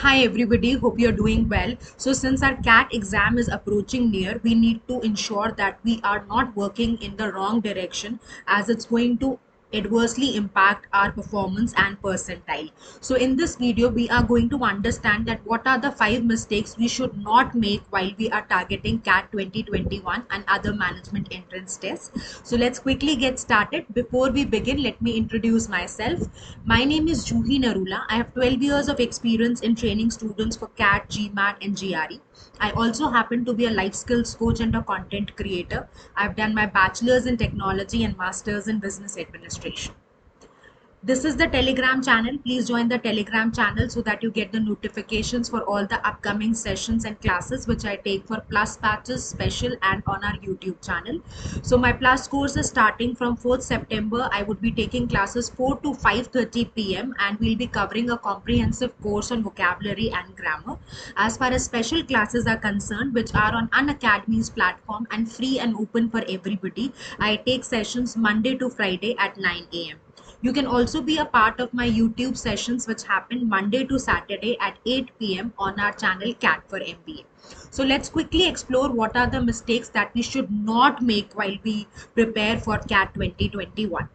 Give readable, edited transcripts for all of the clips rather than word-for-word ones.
Hi everybody, hope you're doing well. So since our CAT exam is approaching near, we need to ensure that we are not working in the wrong direction as it's going to adversely impact our performance and percentile. So in this video, we are going to understand that what are the 5 mistakes we should not make while we are targeting CAT 2021 and other management entrance tests. So let's quickly get started. Before we begin, let me introduce myself. My name is Juhi Narula. I have 12 years of experience in training students for CAT, GMAT, and GRE. I also happen to be a life skills coach and a content creator. I've done my bachelor's in technology and master's in business administration. This is the Telegram channel. Please join the Telegram channel so that you get the notifications for all the upcoming sessions and classes which I take for Plus Patches, Special, and on our YouTube channel. So my Plus course is starting from 4th September. I would be taking classes 4 to 5:30 p.m. and we'll be covering a comprehensive course on vocabulary and grammar. As far as special classes are concerned, which are on Unacademy's platform and free and open for everybody, I take sessions Monday to Friday at 9 a.m. You can also be a part of my YouTube sessions, which happen Monday to Saturday at 8 p.m. on our channel CAT for MBA. So let's quickly explore what are the mistakes that we should not make while we prepare for CAT 2021.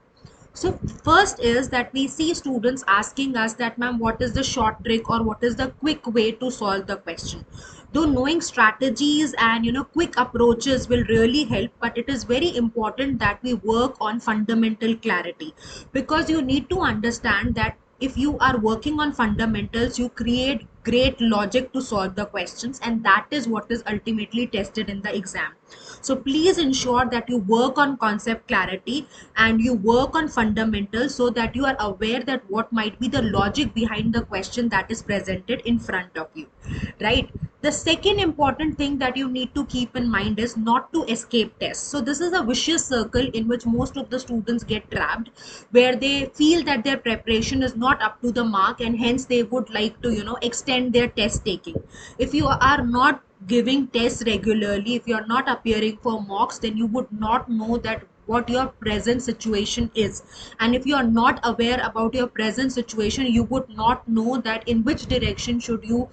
So first is that we see students asking us that, ma'am, what is the short trick or what is the quick way to solve the question? Though knowing strategies and quick approaches will really help, but it is very important that we work on fundamental clarity, because you need to understand that if you are working on fundamentals, you create great logic to solve the questions, and that is what is ultimately tested in the exam. So please ensure that you work on concept clarity and you work on fundamentals so that you are aware that what might be the logic behind the question that is presented in front of you, right? The second important thing that you need to keep in mind is not to escape tests. So this is a vicious circle in which most of the students get trapped, where they feel that their preparation is not up to the mark and hence they would like to extend their test taking. If you are not giving tests regularly, if you are not appearing for mocks, then you would not know that what your present situation is, and if you are not aware about your present situation, you would not know that in which direction should you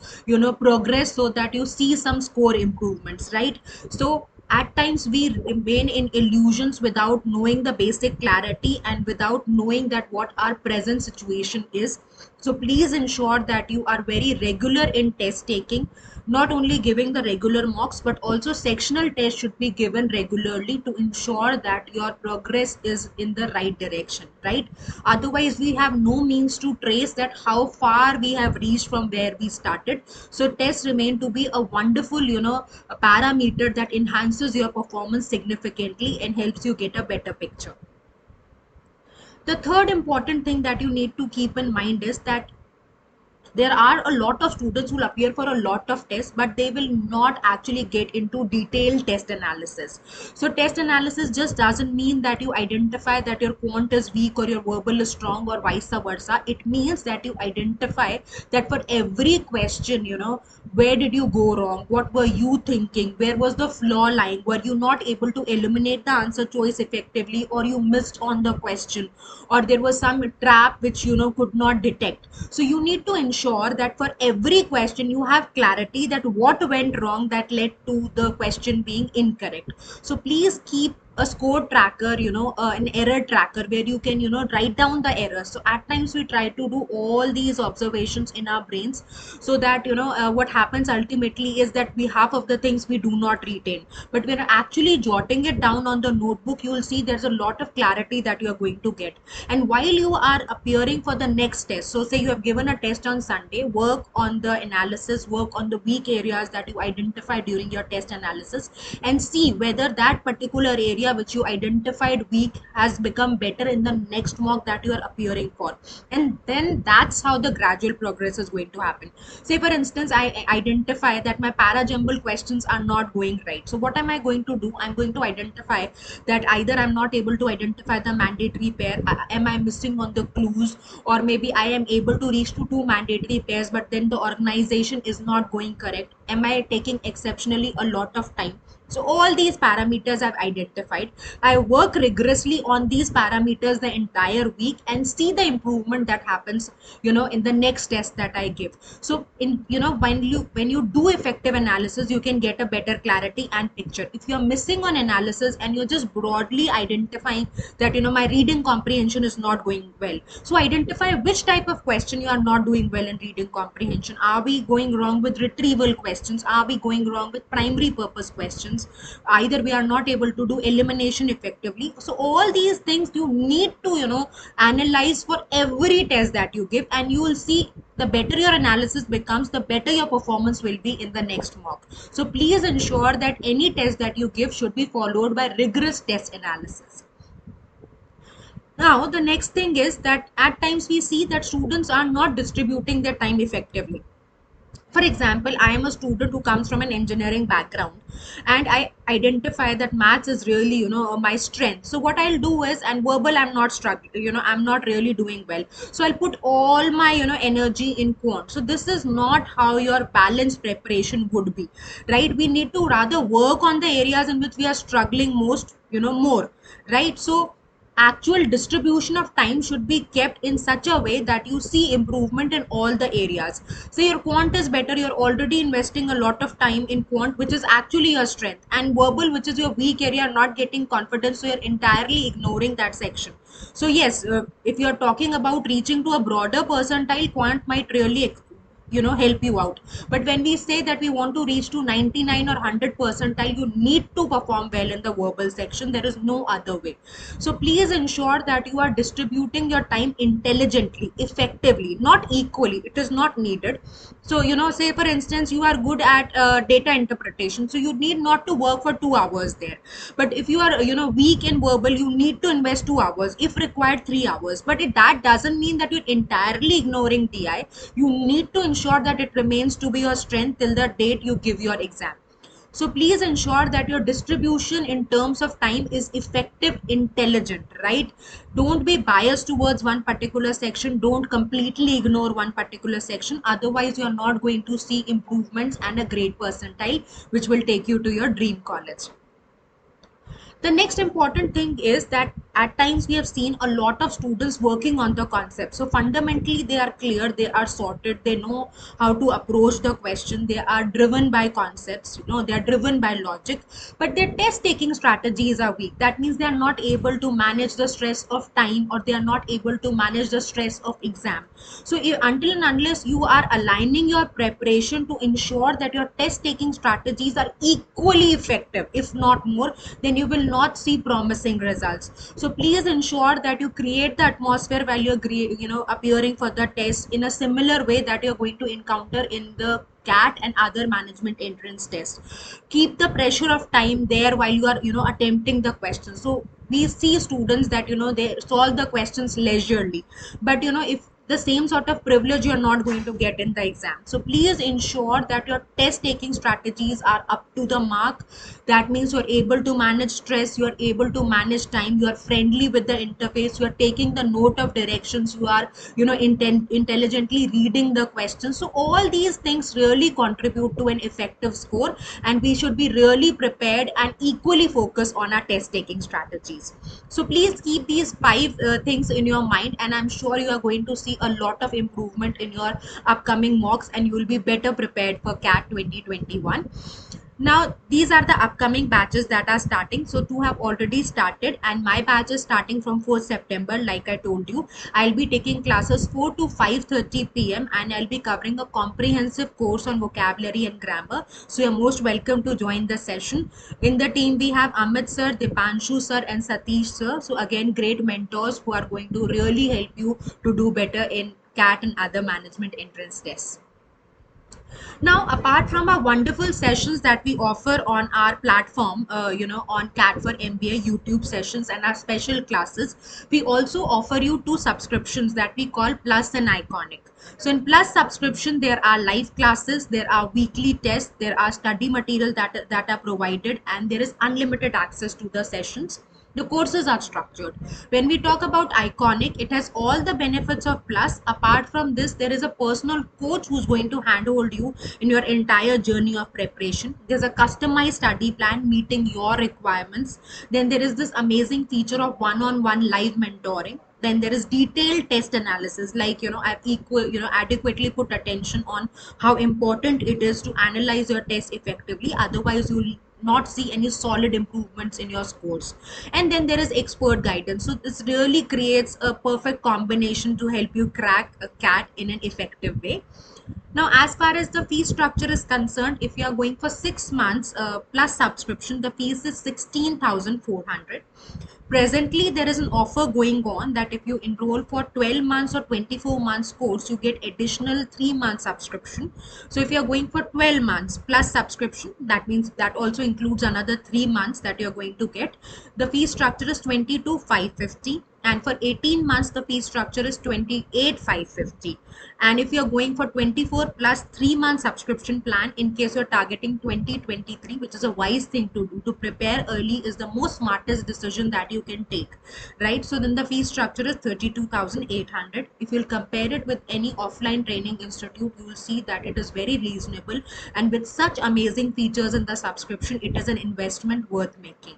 progress so that you see some score improvements, right? So at times we remain in illusions without knowing the basic clarity and without knowing that what our present situation is. So please ensure that you are very regular in test taking, not only giving the regular mocks but also sectional tests should be given regularly to ensure that your progress is in the right direction, right? Otherwise we have no means to trace that how far we have reached from where we started. So tests remain to be a wonderful a parameter that enhances your performance significantly and helps you get a better picture. The third important thing that you need to keep in mind is that there are a lot of students who will appear for a lot of tests, but they will not actually get into detailed test analysis. So test analysis just doesn't mean that you identify that your quant is weak or your verbal is strong or vice versa. It means that you identify that for every question, where did you go wrong, what were you thinking, where was the flaw lying, were you not able to eliminate the answer choice effectively, or you missed on the question, or there was some trap which could not detect. So you need to ensure that for every question you have clarity that what went wrong that led to the question being incorrect. So please keep a score tracker, an error tracker where you can write down the errors. So at times we try to do all these observations in our brains, so that what happens ultimately is that we half of the things we do not retain, but when you're actually jotting it down on the notebook, you will see there's a lot of clarity that you are going to get. And while you are appearing for the next test, so say you have given a test on Sunday, work on the analysis, work on the weak areas that you identify during your test analysis, and see whether that particular area which you identified weak has become better in the next mock that you are appearing for. And then that's how the gradual progress is going to happen. Say for instance, I identify that my parajumble questions are not going right. So what am I going to do? I'm going to identify that either I'm not able to identify the mandatory pair, am I missing on the clues, or maybe I am able to reach to two mandatory pairs but then the organization is not going correct, am I taking exceptionally a lot of time. So all these parameters I've identified. I work rigorously on these parameters the entire week and see the improvement that happens, in the next test that I give. So in, when you do effective analysis, you can get a better clarity and picture. If you're missing on analysis and you're just broadly identifying that, my reading comprehension is not going well, so identify which type of question you are not doing well in reading comprehension. Are we going wrong with retrieval questions? Are we going wrong with primary purpose questions? Either we are not able to do elimination effectively. So all these things you need to, analyze for every test that you give, and you will see the better your analysis becomes, the better your performance will be in the next mock. So please ensure that any test that you give should be followed by rigorous test analysis. Now, the next thing is that at times we see that students are not distributing their time effectively. For example, I am a student who comes from an engineering background, and I identify that maths is really, my strength. So what I'll do is, and verbal I'm not struggling, I'm not really doing well, so I'll put all my, energy in quant. So this is not how your balanced preparation would be, right? We need to rather work on the areas in which we are struggling most, more, right? So actual distribution of time should be kept in such a way that you see improvement in all the areas. So your quant is better, you're already investing a lot of time in quant, which is actually your strength, and verbal, which is your weak area, are not getting confidence, so you're entirely ignoring that section. So yes, if you're talking about reaching to a broader percentile, quant might really help you out. But when we say that we want to reach to 99 or 100 percentile, you need to perform well in the verbal section. There is no other way. So please ensure that you are distributing your time intelligently, effectively, not equally. It is not needed. So, say for instance, you are good at data interpretation, so you need not to work for 2 hours there. But if you are, weak in verbal, you need to invest 2 hours, if required 3 hours. But that doesn't mean that you're entirely ignoring DI. You need to ensure that it remains to be your strength till the date you give your exam. So please ensure that your distribution in terms of time is effective, intelligent, right? Don't be biased towards one particular section. Don't completely ignore one particular section. Otherwise, you're not going to see improvements and a great percentile, which will take you to your dream college. The next important thing is that at times we have seen a lot of students working on the concept. So fundamentally they are clear, they are sorted, they know how to approach the question, they are driven by concepts, they are driven by logic, but their test taking strategies are weak. That means they are not able to manage the stress of time, or they are not able to manage the stress of exam. So until and unless you are aligning your preparation to ensure that your test taking strategies are equally effective, if not more, then you will not see promising results. So please ensure that you create the atmosphere while you're appearing for the test in a similar way that you're going to encounter in the CAT and other management entrance tests. Keep the pressure of time there while you are attempting the questions. So we see students that they solve the questions leisurely, but if the same sort of privilege you're not going to get in the exam. So please ensure that your test taking strategies are up to the mark. That means you're able to manage stress, you're able to manage time, you are friendly with the interface, you are taking the note of directions, you are intelligently reading the questions. So all these things really contribute to an effective score, and we should be really prepared and equally focused on our test taking strategies. So please keep these five things in your mind, and I'm sure you are going to see a lot of improvement in your upcoming mocks, and you will be better prepared for CAT 2021. Now these are the upcoming batches that are starting. So two have already started, and my batch is starting from 4th September. Like I told you, I'll be taking classes 4 to 5:30 p.m. and I'll be covering a comprehensive course on vocabulary and grammar. So you're most welcome to join the session. In the team we have Amit sir, Dipanshu sir, and Satish sir. So again, great mentors who are going to really help you to do better in CAT and other management entrance tests. Now, apart from our wonderful sessions that we offer on our platform, on CAT for MBA YouTube sessions and our special classes, we also offer you two subscriptions that we call Plus and Iconic. So in Plus subscription, there are live classes, there are weekly tests, there are study material that are provided, and there is unlimited access to the sessions. The courses are structured. When we talk about Iconic, it has all the benefits of Plus. Apart from this, there is a personal coach who's going to handhold you in your entire journey of preparation. There's a customized study plan meeting your requirements. Then there is this amazing feature of one-on-one live mentoring. Then there is detailed test analysis, like, I've adequately put attention on how important it is to analyze your test effectively. Otherwise, you'll not see any solid improvements in your scores. And then there is expert guidance. So this really creates a perfect combination to help you crack a cat in an effective way. Now, as far as the fee structure is concerned, if you are going for 6 months plus subscription, the fees is 16,400. Presently, there is an offer going on that if you enroll for 12 months or 24 months course, you get additional 3 month subscription. So if you're going for 12 months plus subscription, that means that also includes another 3 months that you're going to get. The fee structure is 22,550, and for 18 months the fee structure is 28,550. And if you're going for 24 plus 3 month subscription plan, in case you're targeting 2023, which is a wise thing to do, to prepare early is the most smartest decision that you can take, right? So then the fee structure is 32,800. If you'll compare it with any offline training institute, you will see that it is very reasonable, and with such amazing features in the subscription, it is an investment worth making.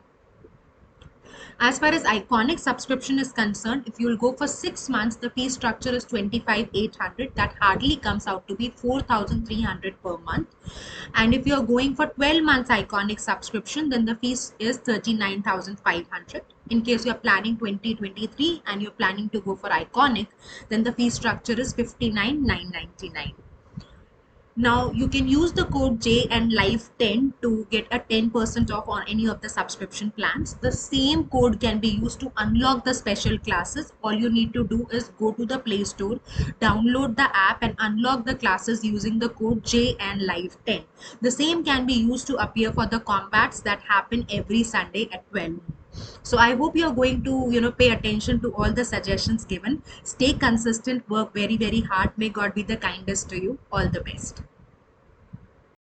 As far as Iconic subscription is concerned, if you will go for 6 months, the fee structure is 25,800. That hardly comes out to be 4,300 per month. And if you are going for 12 months Iconic subscription, then the fees is 39,500. In case you are planning 2023 and you're planning to go for Iconic, then the fee structure is 59,999. Now you can use the code J and Live 10 to get a 10% off on any of the subscription plans. The same code can be used to unlock the special classes. All you need to do is go to the Play Store, download the app and unlock the classes using the code J and Live 10. The same can be used to appear for the combats that happen every Sunday at 12. So I hope you're going to pay attention to all the suggestions given. Stay consistent, work very hard. May God be the kindest to you. All the best.